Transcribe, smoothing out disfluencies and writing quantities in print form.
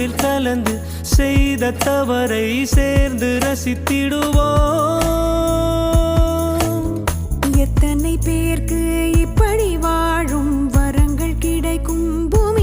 உணவில் கலந்து செய்த தவறை சேர்ந்து ரசித்திடுவோம். எத்தனை பேருக்கு இப்படி வாழும் வரங்கள் கிடைக்கும் பூமி